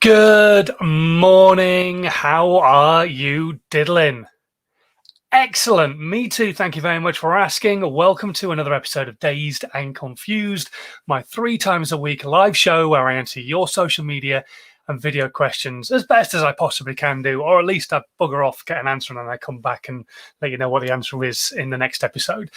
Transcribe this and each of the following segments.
Good morning. How are you diddling? Excellent. Me too. Thank you very much for asking. Welcome to another episode of Dazed and Confused, my 3 times a week live show where I answer your social media and video questions as best as I possibly can do, or at least I bugger off, get an answer, and then I come back and let you know what the answer is in the next episode.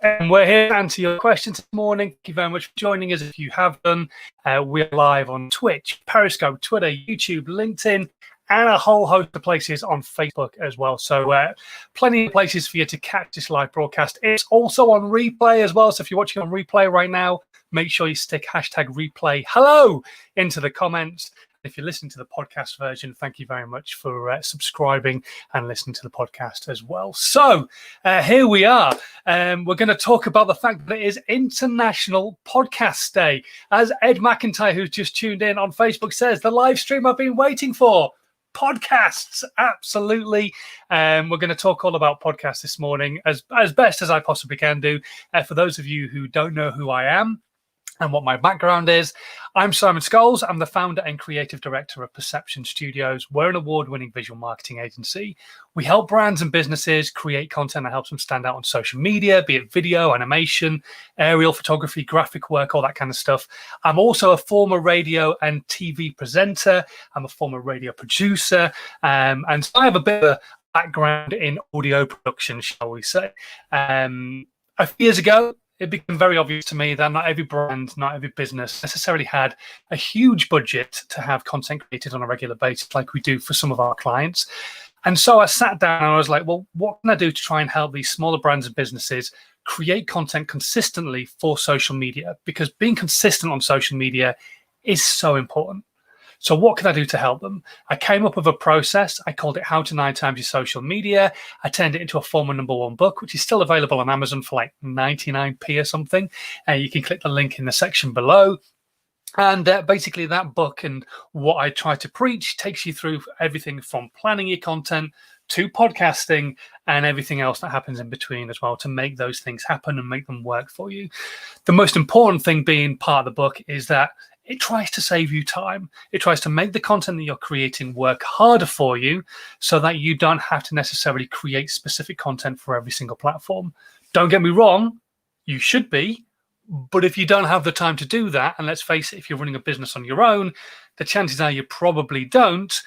And we're here to answer your questions this morning. Thank you very much for joining us. If you have done, we're live on Twitch, Periscope, Twitter, YouTube, LinkedIn, and a whole host of places on Facebook as well. So plenty of places for you to catch this live broadcast. It's also on replay as well. So if you're watching on replay right now, make sure you stick hashtag replay hello into the comments. If you're listening to the podcast version, thank you very much for subscribing and listening to the podcast as well. So here we are. We're going to talk about the fact that it is International Podcast Day. As Ed McIntyre, who's just tuned in on Facebook, says, the live stream I've been waiting for. Podcasts, absolutely. We're going to talk all about podcasts this morning as best as I possibly can do. For those of you who don't know who I am and what my background is, I'm Simon Scholes. I'm the founder and creative director of Perception Studios. We're an award-winning visual marketing agency. We help brands and businesses create content that helps them stand out on social media, be it video, animation, aerial photography, graphic work, all that kind of stuff. I'm also a former radio and TV presenter. I'm a former radio producer. And so I have a bit of a background in audio production, shall we say. A few years ago, it became very obvious to me that not every brand, not every business necessarily had a huge budget to have content created on a regular basis like we do for some of our clients. And so I sat down and I was like, well, what can I do to try and help these smaller brands and businesses create content consistently for social media? Because being consistent on social media is so important. So what can I do to help them? I came up with a process. I called it How to 9 Times Your Social Media. I turned it into a former #1 book, which is still available on Amazon for like 99p or something. You can click the link in the section below. And basically that book and what I try to preach takes you through everything from planning your content to podcasting and everything else that happens in between as well to make those things happen and make them work for you. The most important thing being part of the book is that it tries to save you time. It tries to make the content that you're creating work harder for you so that you don't have to necessarily create specific content for every single platform. Don't get me wrong, you should be, but if you don't have the time to do that, and let's face it, if you're running a business on your own, the chances are you probably don't,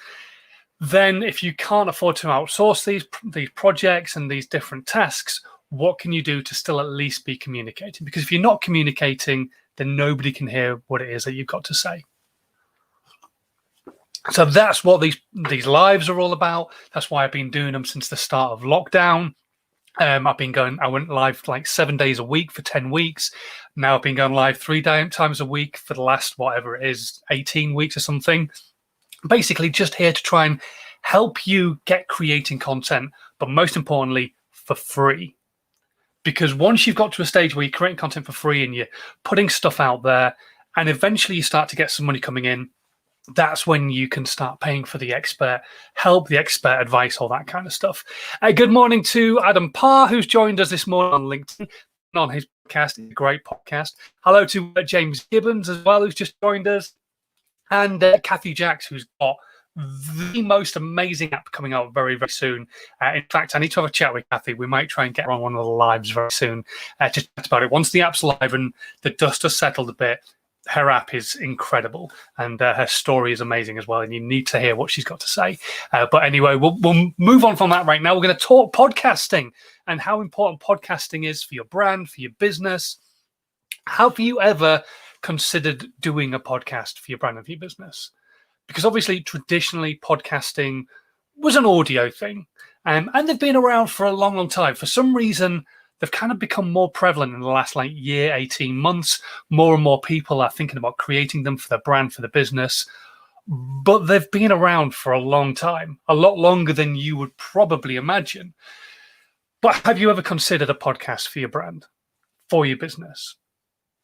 then if you can't afford to outsource these projects and these different tasks, what can you do to still at least be communicating? Because if you're not communicating, then nobody can hear what it is that you've got to say. So that's what these lives are all about. That's why I've been doing them since the start of lockdown. I went live like 7 days a week for 10 weeks. Now I've been going live 3 times a week for the last, whatever it is, 18 weeks or something. Basically just here to try and help you get creating content, but most importantly, for free. Because once you've got to a stage where you're creating content for free and you're putting stuff out there, and eventually you start to get some money coming in, that's when you can start paying for the expert help, the expert advice, all that kind of stuff. Good morning to Adam Parr, who's joined us this morning on LinkedIn on his podcast. It's a great podcast. Hello to James Gibbons as well, who's just joined us. And Kathy Jacks, who's got the most amazing app coming out very, very soon. In fact, I need to have a chat with Kathy. We might try and get her on one of the lives very soon to chat about it. Once the app's live and the dust has settled a bit, her app is incredible and her story is amazing as well. And you need to hear what she's got to say. But anyway, we'll move on from that right now. We're going to talk podcasting and how important podcasting is for your brand, for your business. Have you ever considered doing a podcast for your brand and for your business? Because obviously, traditionally, podcasting was an audio thing. And they've been around for a long, long time. For some reason, they've kind of become more prevalent in the last year, 18 months. More and more people are thinking about creating them for their brand, for the business. But they've been around for a long time, a lot longer than you would probably imagine. But have you ever considered a podcast for your brand, for your business?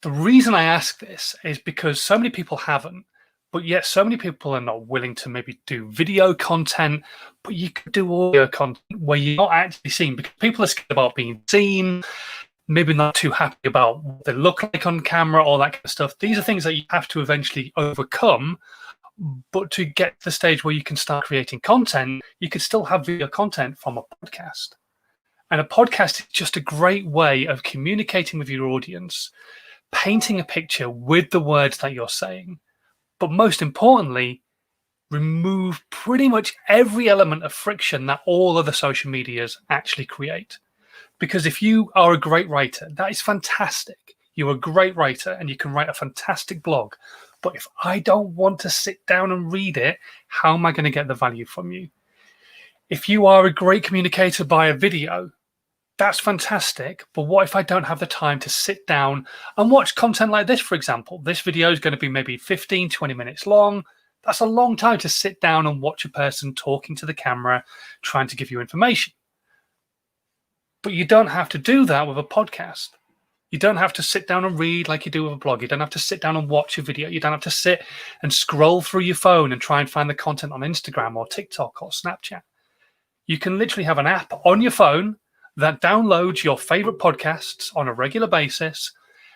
The reason I ask this is because so many people haven't. But yet so many people are not willing to maybe do video content, but you could do audio content where you're not actually seen because people are scared about being seen, maybe not too happy about what they look like on camera, all that kind of stuff. These are things that you have to eventually overcome. But to get to the stage where you can start creating content, you could still have video content from a podcast. And a podcast is just a great way of communicating with your audience, painting a picture with the words that you're saying, but most importantly, remove pretty much every element of friction that all other social medias actually create. Because if you are a great writer, that is fantastic. You're a great writer and you can write a fantastic blog. But if I don't want to sit down and read it, how am I going to get the value from you? If you are a great communicator by a video, that's fantastic. But what if I don't have the time to sit down and watch content like this, for example? This video is going to be maybe 15, 20 minutes long. That's a long time to sit down and watch a person talking to the camera, trying to give you information. But you don't have to do that with a podcast. You don't have to sit down and read like you do with a blog. You don't have to sit down and watch a video. You don't have to sit and scroll through your phone and try and find the content on Instagram or TikTok or Snapchat. You can literally have an app on your phone that downloads your favorite podcasts on a regular basis,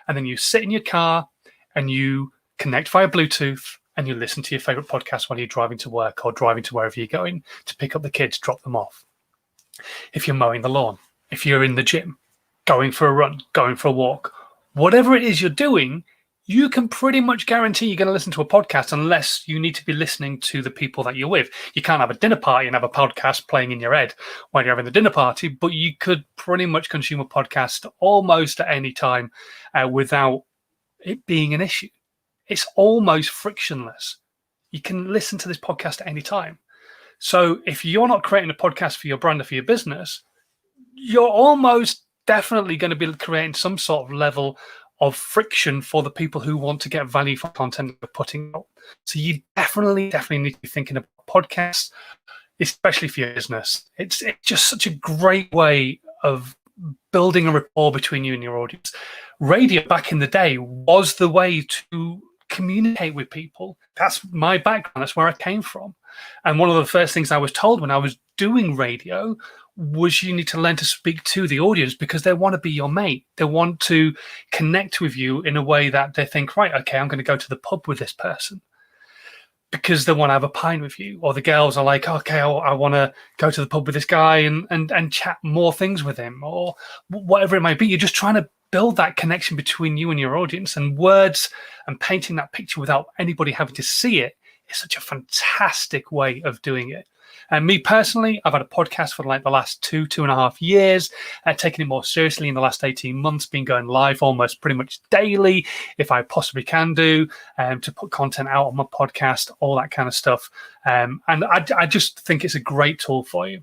and then you sit in your car and you connect via Bluetooth and you listen to your favorite podcast while you're driving to work or driving to wherever you're going to pick up the kids, drop them off. If you're mowing the lawn, if you're in the gym, going for a run, going for a walk, whatever it is you're doing, you can pretty much guarantee you're going to listen to a podcast unless you need to be listening to the people that you're with. You can't have a dinner party and have a podcast playing in your head while you're having the dinner party, but you could pretty much consume a podcast almost at any time without it being an issue. It's almost frictionless. You can listen to this podcast at any time. So if you're not creating a podcast for your brand or for your business, you're almost definitely going to be creating some sort of level of friction for the people who want to get value from content you're putting out. So you definitely need to be thinking about podcasts, especially for your business. It's just such a great way of building a rapport between you and your audience. Radio back in the day was the way to communicate with people. That's my background. That's where I came from. And one of the first things I was told when I was doing radio was you need to learn to speak to the audience because they want to be your mate. They want to connect with you in a way that they think, right, okay, I'm going to go to the pub with this person because they want to have a pint with you. Or the girls are like, okay, I want to go to the pub with this guy and chat more things with him, or whatever it might be. You're just trying to build that connection between you and your audience, and words and painting that picture without anybody having to see it is such a fantastic way of doing it. And me personally, I've had a podcast for like the last 2.5 years, taking it more seriously in the last 18 months, been going live almost pretty much daily, if I possibly can do, to put content out on my podcast, all that kind of stuff. And I just think it's a great tool for you.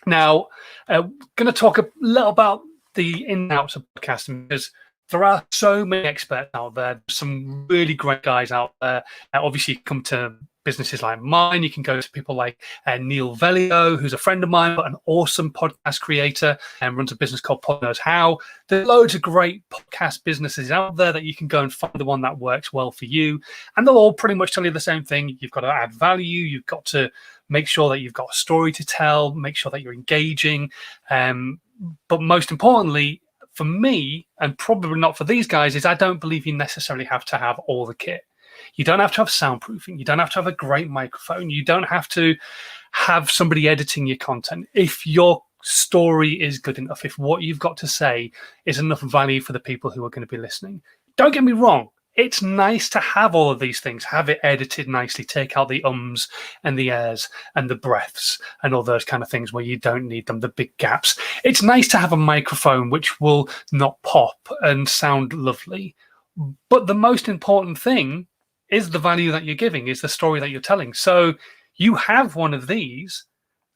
Now, going to talk a little about the ins and outs of podcasting, because there are so many experts out there, some really great guys out there. Obviously, you come to businesses like mine, you can go to people like Neale Veglio, who's a friend of mine, but an awesome podcast creator and runs a business called Pod Knows How. There's loads of great podcast businesses out there that you can go and find the one that works well for you. And they'll all pretty much tell you the same thing. You've got to add value. You've got to make sure that you've got a story to tell, make sure that you're engaging. But most importantly, for me, and probably not for these guys, is I don't believe you necessarily have to have all the kit. You don't have to have soundproofing. You don't have to have a great microphone. You don't have to have somebody editing your content. If your story is good enough, if what you've got to say is enough value for the people who are going to be listening. Don't get me wrong. It's nice to have all of these things, have it edited nicely, take out the ums and the airs and the breaths and all those kind of things where you don't need them, the big gaps. It's nice to have a microphone which will not pop and sound lovely. But the most important thing is the value that you're giving, is the story that you're telling. So you have one of these,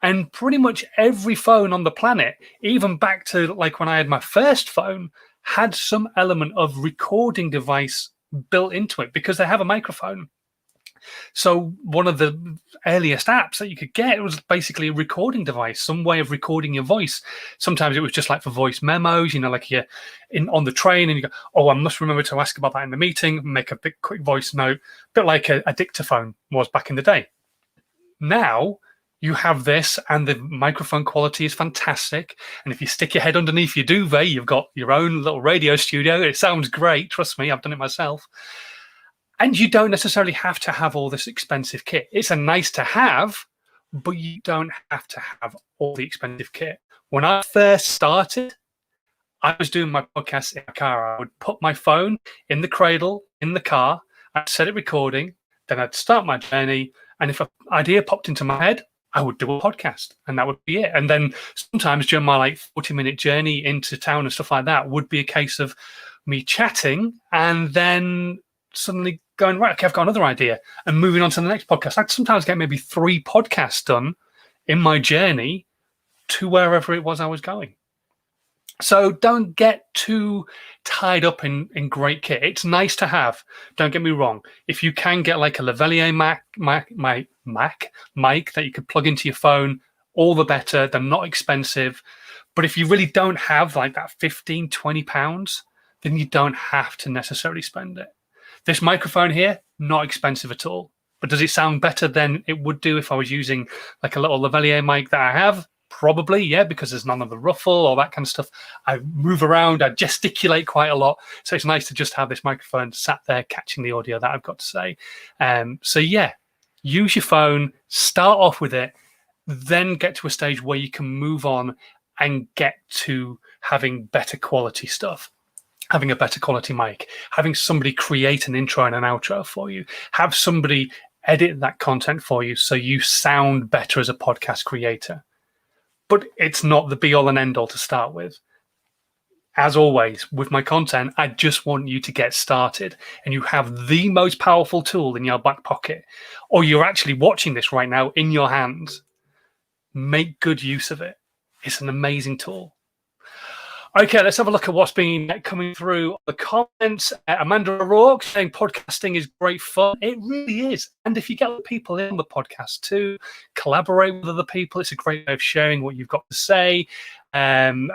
and pretty much every phone on the planet, even back to like when I had my first phone, had some element of recording device built into it because they have a microphone. So one of the earliest apps that you could get was basically a recording device, some way of recording your voice. Sometimes it was just like for voice memos, like you're on the train and you go, oh, I must remember to ask about that in the meeting, make a big quick voice note, a bit like a dictaphone was back in the day. Now you have this and the microphone quality is fantastic. And if you stick your head underneath your duvet, you've got your own little radio studio. It sounds great. Trust me, I've done it myself. And you don't necessarily have to have all this expensive kit. It's a nice to have, but you don't have to have all the expensive kit. When I first started, I was doing my podcast in a car. I would put my phone in the cradle in the car, I'd set it recording, then I'd start my journey. And if an idea popped into my head, I would do a podcast, and that would be it. And then sometimes during my 40-minute journey into town and stuff like that would be a case of me chatting and then suddenly going, right, okay, I've got another idea, and moving on to the next podcast. I'd sometimes get maybe 3 podcasts done in my journey to wherever it was I was going. So don't get too tied up in great kit. It's nice to have. Don't get me wrong. If you can get like a Lavalier Mac mic that you could plug into your phone, all the better. They're not expensive. But if you really don't have like that 15, 20 pounds, then you don't have to necessarily spend it. This microphone here, not expensive at all. But does it sound better than it would do if I was using like a little Lavalier mic that I have? Probably, yeah, because there's none of the ruffle or that kind of stuff. I move around, I gesticulate quite a lot. So it's nice to just have this microphone sat there catching the audio that I've got to say. So yeah, use your phone, start off with it, then get to a stage where you can move on and get to having better quality stuff. Having a better quality mic, having somebody create an intro and an outro for you, have somebody edit that content for you so you sound better as a podcast creator. But it's not the be all and end all to start with. As always, with my content, I just want you to get started, and you have the most powerful tool in your back pocket, or you're actually watching this right now in your hands. Make good use of it. It's an amazing tool. Okay, let's have a look at what's been coming through the comments. Amanda O'Rourke saying podcasting is great fun. It really is. And if you get people in the podcast too, collaborate with other people. It's a great way of sharing what you've got to say. Adam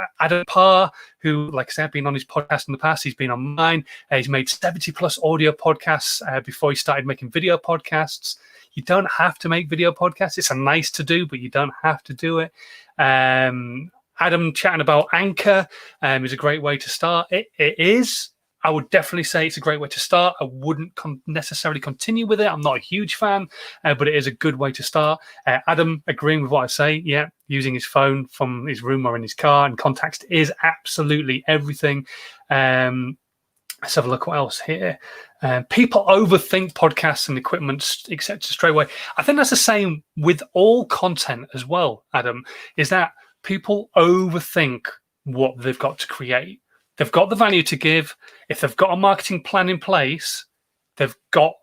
Parr, who, like I said, I've been on his podcast in the past. He's been on mine. He's made 70 plus audio podcasts before he started making video podcasts. You don't have to make video podcasts. It's a nice to do, but you don't have to do it. Adam chatting about Anchor is a great way to start. It is. I would definitely say it's a great way to start. I wouldn't necessarily continue with it. I'm not a huge fan, but it is a good way to start. Adam agreeing with what I say. Yeah, using his phone from his room or in his car and context is absolutely everything. Let's have a look what else here. People overthink podcasts and equipment, etc. straight away. I think that's the same with all content as well, Adam, is that people overthink what they've got to create. They've got the value to give. If they've got a marketing plan in place, they've got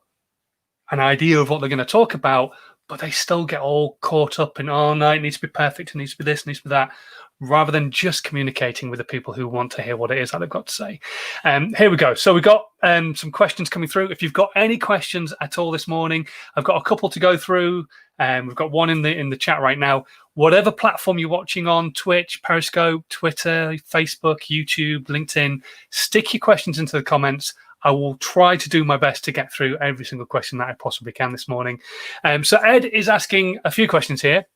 an idea of what they're going to talk about, but they still get all caught up in, oh, no, it needs to be perfect, it needs to be this, it needs to be that, rather than just communicating with the people who want to hear what it is that they've got to say. Here we go. So we've got some questions coming through. If you've got any questions at all this morning, I've got a couple to go through. We've got one in the chat right now. Whatever platform you're watching on, Twitch, Periscope, Twitter, Facebook, YouTube, LinkedIn, stick your questions into the comments. I will try to do my best to get through every single question that I possibly can this morning. So Ed is asking a few questions here.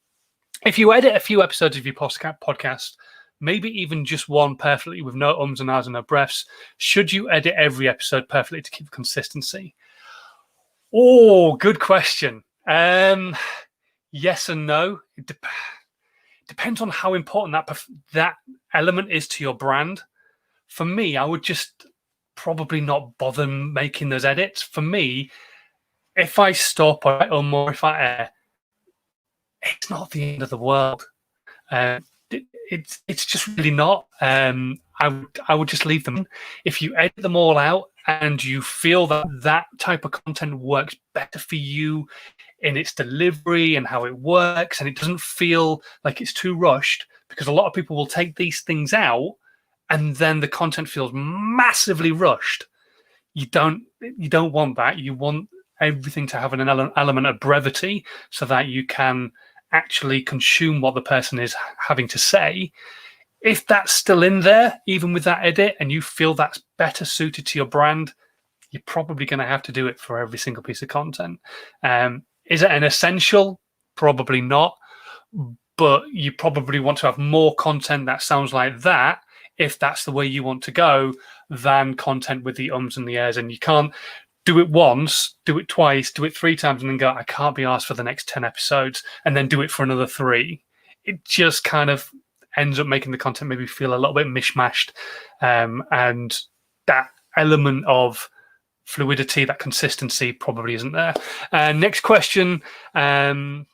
If you edit a few episodes of your podcast, maybe even just one perfectly with no ums and ahs and no breaths, should you edit every episode perfectly to keep consistency? Oh, good question. Yes and no. It depends on how important that element is to your brand. For me, I would just probably not bother making those edits. For me, if I stop or if I air, it's not the end of the world. It's just really not. I would just leave them. If you edit them all out and you feel that type of content works better for you in its delivery and how it works, and it doesn't feel like it's too rushed, because a lot of people will take these things out and then the content feels massively rushed. You don't want that. You want everything to have an element of brevity so that you can actually consume what the person is having to say. If that's still in there, even with that edit, and you feel that's better suited to your brand, you're probably going to have to do it for every single piece of content. Is it an essential? Probably not. But you probably want to have more content that sounds like that, if that's the way you want to go, than content with the ums and the ahs. And you can't do it once, do it twice, do it 3 times, and then go, I can't be asked for the next 10 episodes, and then do it for another 3. It just kind of ends up making the content maybe feel a little bit mishmashed. And that element of fluidity, that consistency probably isn't there. Next question. It's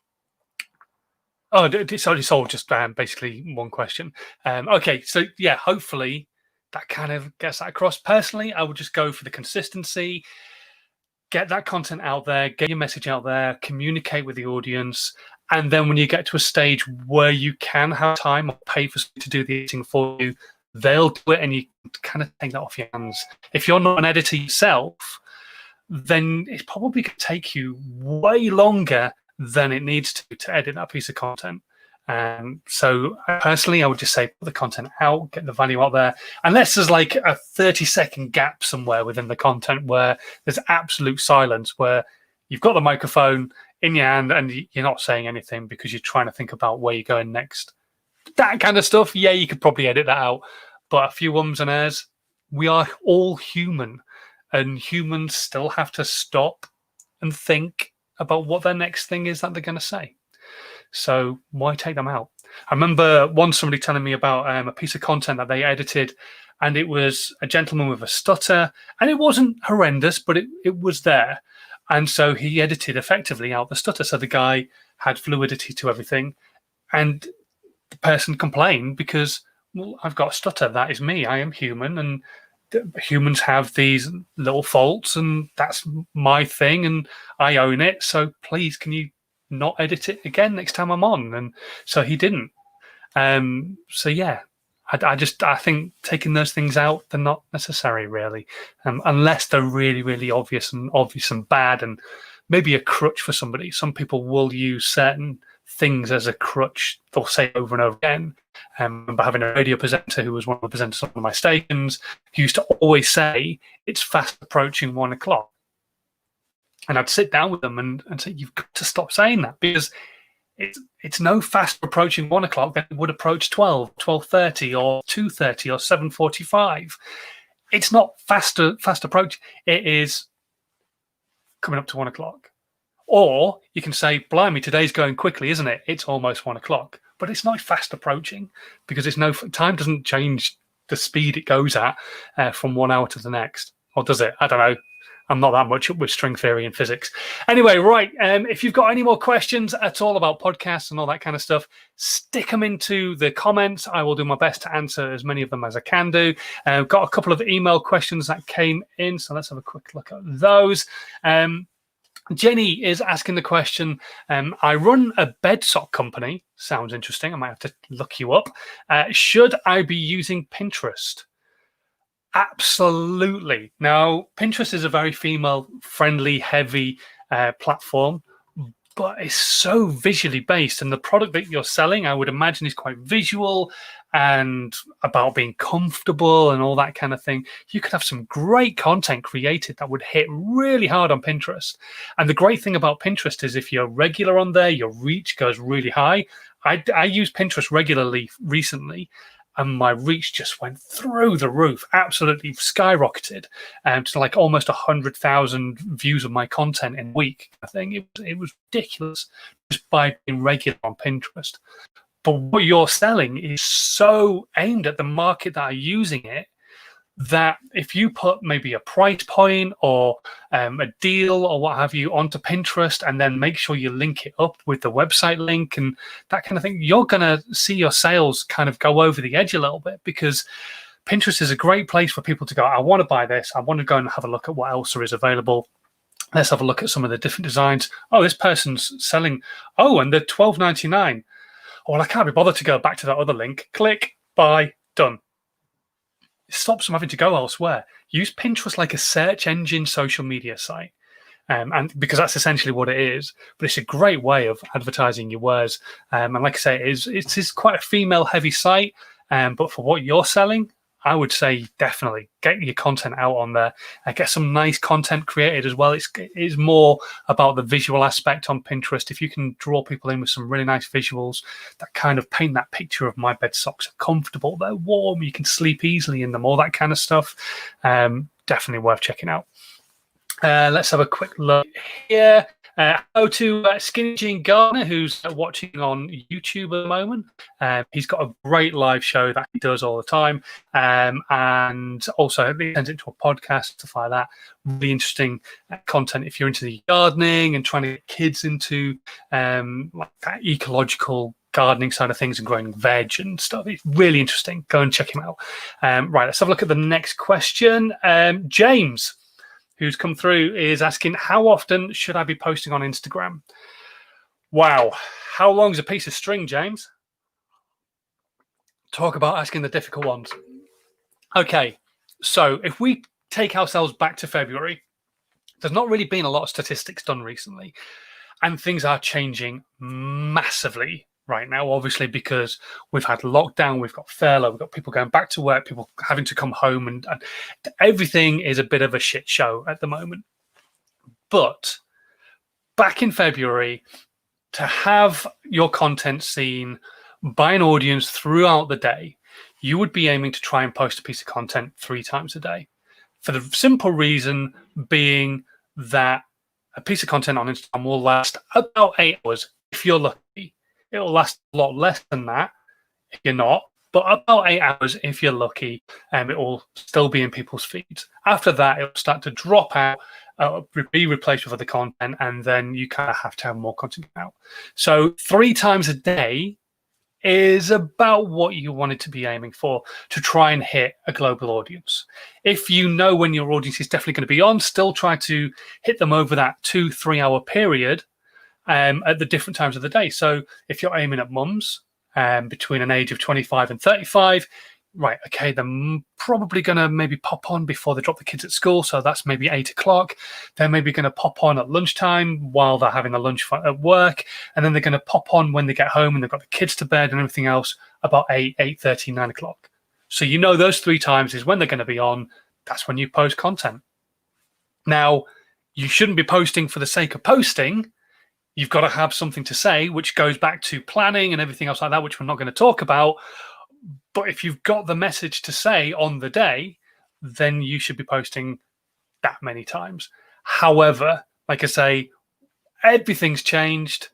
all just basically one question. Okay, so yeah, hopefully that kind of gets that across. Personally, I would just go for the consistency, get that content out there, get your message out there, communicate with the audience. And then when you get to a stage where you can have time or pay for somebody to do the editing for you, they'll do it, and you kind of take that off your hands. If you're not an editor yourself, then it's probably going to take you way longer than it needs to edit that piece of content. So personally, I would just say put the content out, get the value out there. Unless there's like a 30-second gap somewhere within the content where there's absolute silence, where you've got the microphone in your hand and you're not saying anything because you're trying to think about where you're going next. That kind of stuff, yeah, you could probably edit that out. But a few ums and ahs, we are all human, and humans still have to stop and think about what their next thing is that they're going to say. So why take them out? I remember once somebody telling me about a piece of content that they edited, and it was a gentleman with a stutter, and it wasn't horrendous, but it was there. And so he edited effectively out the stutter. So the guy had fluidity to everything. And the person complained because, well, I've got a stutter. That is me. I am human. And humans have these little faults, and that's my thing, and I own it. So please, can you not edit it again next time I'm on? And so he didn't. So yeah, I think taking those things out, they're not necessary really, unless they're really, really obvious and bad, and maybe a crutch for somebody. Some people will use certain things as a crutch. They'll say over and over again. I remember having a radio presenter who was one of the presenters on one of my stations, who used to always say, it's fast approaching 1 o'clock. And I'd sit down with them and say, you've got to stop saying that, because it's no faster approaching 1 o'clock than it would approach 12, 12:30 or 2:30 or 7:45. It's not fast approach. It is coming up to 1 o'clock. Or you can say, blimey, today's going quickly, isn't it? It's almost 1 o'clock. But it's not fast approaching, because time doesn't change the speed it goes at from 1 hour to the next. Or does it? I don't know. I'm not that much up with string theory and physics. Anyway, right. If you've got any more questions at all about podcasts and all that kind of stuff, stick them into the comments. I will do my best to answer as many of them as I can do. I've got a couple of email questions that came in, so let's have a quick look at those. Jenny is asking the question, I run a bed sock company. Sounds interesting. I might have to look you up. Should I be using Pinterest? Absolutely. Now, Pinterest is a very female-friendly, heavy platform, but it's so visually based. And the product that you're selling, I would imagine, is quite visual and about being comfortable and all that kind of thing. You could have some great content created that would hit really hard on Pinterest. And the great thing about Pinterest is if you're regular on there, your reach goes really high. I use Pinterest regularly recently, and my reach just went through the roof, absolutely skyrocketed, to like almost 100,000 views of my content in a week. I think it was ridiculous just by being regular on Pinterest. But what you're selling is so aimed at the market that are using it, that if you put maybe a price point or a deal or what have you onto Pinterest, and then make sure you link it up with the website link and that kind of thing, you're going to see your sales kind of go over the edge a little bit, because Pinterest is a great place for people to go, I want to buy this. I want to go and have a look at what else there is available. Let's have a look at some of the different designs. Oh, this person's selling. Oh, and they're $12.99. Oh, well, I can't be bothered to go back to that other link. Click, buy, done. It stops them having to go elsewhere. Use Pinterest like a search engine social media site, and because that's essentially what it is. But it's a great way of advertising your wares. And like I say, it is quite a female-heavy site. But for what you're selling, I would say definitely get your content out on there. Get some nice content created as well. It is more about the visual aspect on Pinterest. If you can draw people in with some really nice visuals that kind of paint that picture of my bed socks are comfortable, they're warm, you can sleep easily in them, all that kind of stuff, definitely worth checking out. Let's have a quick look here. Hello to Skinny Jean Gardner, who's watching on YouTube at the moment. He's got a great live show that he does all the time. And also he sends it to a podcast, stuff like that. Really interesting content if you're into the gardening and trying to get kids into like that ecological gardening side of things and growing veg and stuff. It's really interesting. Go and check him out. Right, let's have a look at the next question. James, who's come through, is asking, how often should I be posting on Instagram? Wow. How long's a piece of string, James? Talk about asking the difficult ones. Okay, so if we take ourselves back to February, there's not really been a lot of statistics done recently, and things are changing massively right now, obviously, because we've had lockdown, we've got furlough, we've got people going back to work, people having to come home, and everything is a bit of a shit show at the moment. But back in February, to have your content seen by an audience throughout the day, you would be aiming to try and post a piece of content 3 times a day. For the simple reason being that a piece of content on Instagram will last about 8 hours if you're lucky. It'll last a lot less than that if you're not, but about 8 hours if you're lucky, and it will still be in people's feeds. After that, it'll start to drop out, be replaced with other content, and then you kind of have to have more content out. So 3 times a day is about what you wanted to be aiming for to try and hit a global audience. If you know when your audience is definitely going to be on, still try to hit them over that 2-3 hour period at the different times of the day. So if you're aiming at mums between an age of 25 and 35, right, okay, they're probably going to maybe pop on before they drop the kids at school. So that's maybe 8 o'clock. They're maybe going to pop on at lunchtime while they're having a lunch at work. And then they're going to pop on when they get home and they've got the kids to bed and everything else about 8, 8:30, 9 o'clock. So you know those 3 times is when they're going to be on. That's when you post content. Now, you shouldn't be posting for the sake of posting. You've got to have something to say, which goes back to planning and everything else like that, which we're not going to talk about. But if you've got the message to say on the day, then you should be posting that many times. However, like I say, everything's changed.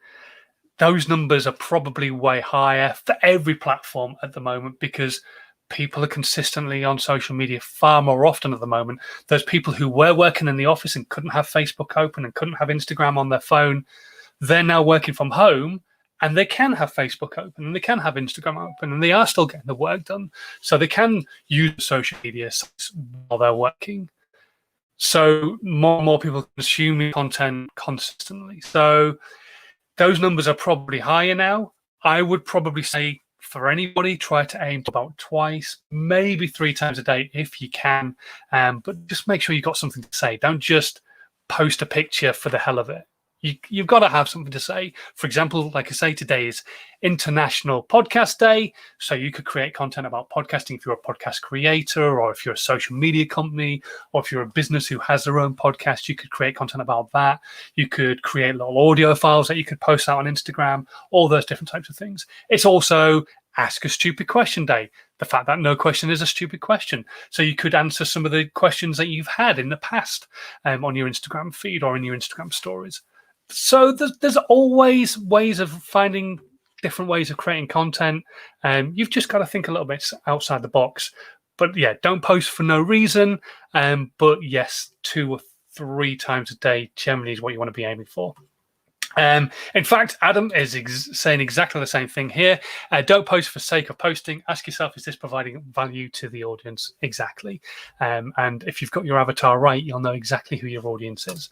Those numbers are probably way higher for every platform at the moment because people are consistently on social media far more often at the moment. Those people who were working in the office and couldn't have Facebook open and couldn't have Instagram on their phone, they're now working from home and they can have Facebook open and they can have Instagram open and they are still getting the work done. So they can use social media sites while they're working. So more and more people consuming content consistently. So those numbers are probably higher now. I would probably say for anybody, try to aim to about 2, maybe 3 times a day if you can. But just make sure you've got something to say. Don't just post a picture for the hell of it. You've got to have something to say. For example, like I say, today is International Podcast Day. So you could create content about podcasting if you're a podcast creator or if you're a social media company or if you're a business who has their own podcast, you could create content about that. You could create little audio files that you could post out on Instagram, all those different types of things. It's also Ask a Stupid Question Day. The fact that no question is a stupid question. So you could answer some of the questions that you've had in the past on your Instagram feed or in your Instagram stories. So there's always ways of finding different ways of creating content. You've just got to think a little bit outside the box. But yeah, don't post for no reason. But yes, 2 or 3 times a day generally is what you want to be aiming for. In fact, Adam is saying exactly the same thing here. Don't post for sake of posting. Ask yourself, is this providing value to the audience? Exactly. And if you've got your avatar right, you'll know exactly who your audience is.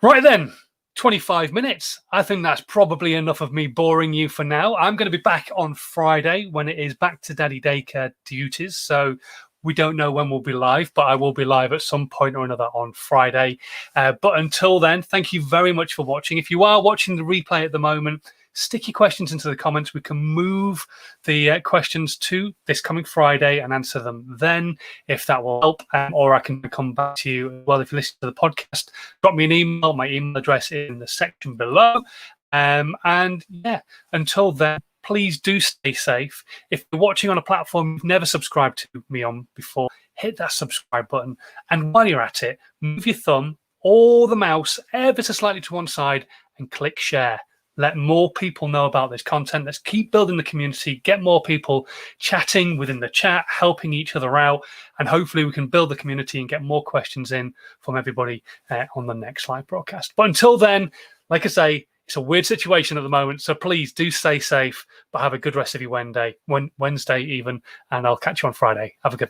Right then. 25 minutes. I think that's probably enough of me boring you for now. I'm going to be back on Friday when it is back to daddy daycare duties. So we don't know when we'll be live, but I will be live at some point or another on Friday. But until then, thank you very much for watching. If you are watching the replay at the moment, stick your questions into the comments. We can move the questions to this coming Friday and answer them then, if that will help. Or I can come back to you. Well, if you listen to the podcast, drop me an email. My email address is in the section below. And yeah, until then, please do stay safe. If you're watching on a platform you've never subscribed to me on before, hit that subscribe button. And while you're at it, move your thumb or the mouse ever so slightly to one side and click share. Let more people know about this content. Let's keep building the community, get more people chatting within the chat, helping each other out, and hopefully we can build the community and get more questions in from everybody on the next live broadcast. But until then, like I say, it's a weird situation at the moment, so please do stay safe, but have a good rest of your Wednesday even, and I'll catch you on Friday. Have a good one.